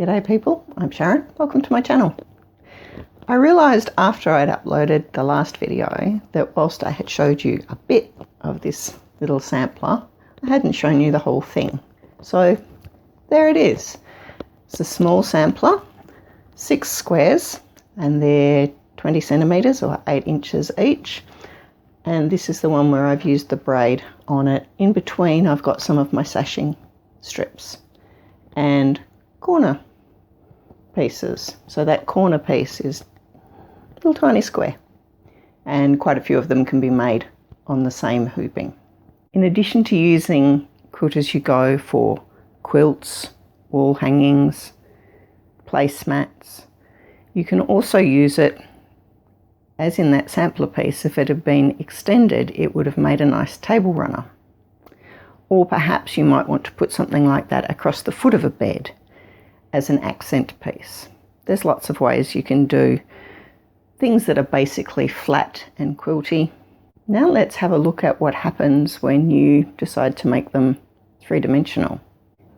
G'day people, I'm Sharon. Welcome to my channel. I realised after I'd uploaded the last video that whilst I had showed you a bit of this little sampler, I hadn't shown you the whole thing. So there it is. It's a small sampler, 6 squares, and they're 20 centimetres or 8 inches each. And this is the one where I've used the braid on it. In between I've got some of my sashing strips and corner pieces. So that corner piece is a little tiny square, and quite a few of them can be made on the same hooping. In addition to using Quilt As You Go for quilts, wall hangings, placemats, you can also use it as in that sampler piece. If it had been extended, it would have made a nice table runner. Or perhaps you might want to put something like that across the foot of a bed as an accent piece. There's lots of ways you can do things that are basically flat and quilty. Now let's have a look at what happens when you decide to make them three-dimensional.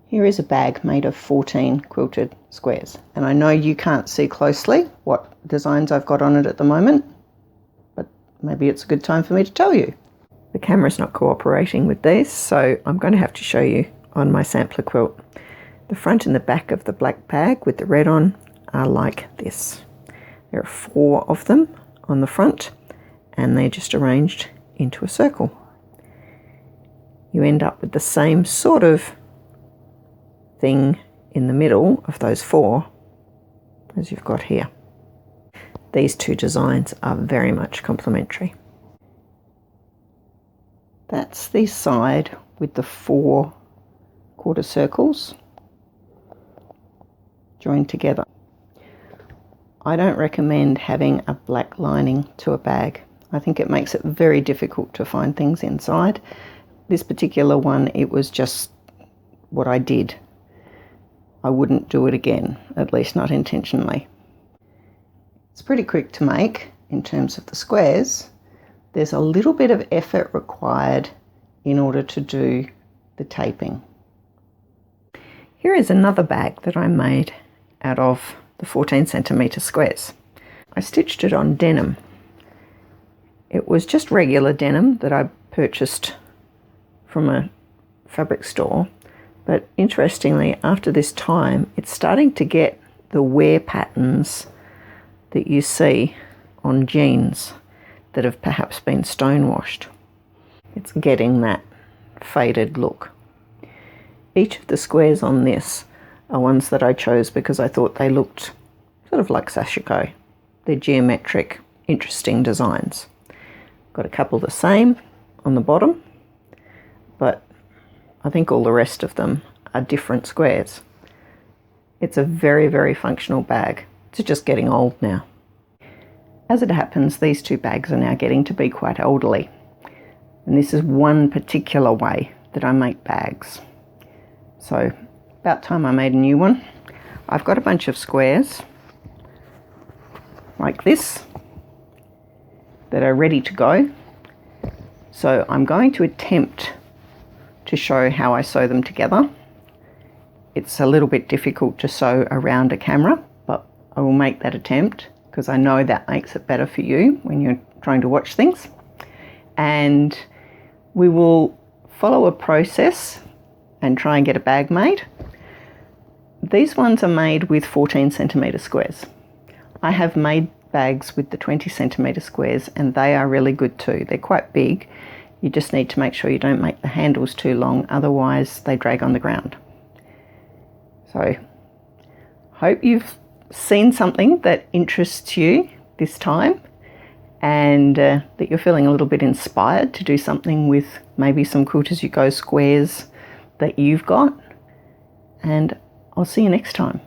Here is a bag made of 14 quilted squares, and I know you can't see closely what designs I've got on it at the moment, but maybe it's a good time for me to tell you. The camera's not cooperating with these, so I'm going to have to show you on my sampler quilt. The front and the back of the black bag with the red on are like this. There are 4 of them on the front, and they're just arranged into a circle. You end up with the same sort of thing in the middle of those 4 as you've got here. These 2 designs are very much complementary. That's the side with the 4 quarter circles joined together. I don't recommend having a black lining to a bag. I think it makes it very difficult to find things inside. This particular one, it was just what I did. I wouldn't do it again, at least not intentionally. It's pretty quick to make in terms of the squares. There's a little bit of effort required in order to do the taping. Here is another bag that I made out of the 14 centimetre squares. I stitched it on denim. It was just regular denim that I purchased from a fabric store, but interestingly, after this time, it's starting to get the wear patterns that you see on jeans that have perhaps been stonewashed. It's getting that faded look. Each of the squares on this are ones that I chose because I thought they looked sort of like sashiko. They're geometric, interesting designs. Got a couple the same on the bottom, but I think all the rest of them are different squares. It's a very, very functional bag. It's just getting old now. As it happens, these 2 bags are now getting to be quite elderly. And this is one particular way that I make bags. So about time I made a new one. I've got a bunch of squares like this that are ready to go. So I'm going to attempt to show how I sew them together. It's a little bit difficult to sew around a camera, but I will make that attempt because I know that makes it better for you when you're trying to watch things. And we will follow a process and try and get a bag made. These ones are made with 14 centimetre squares. I have made bags with the 20 centimetre squares, and they are really good too. They're quite big. You just need to make sure you don't make the handles too long, otherwise they drag on the ground. So, hope you've seen something that interests you this time, and that you're feeling a little bit inspired to do something with maybe some Quilt As You Go squares that you've got. And I'll see you next time.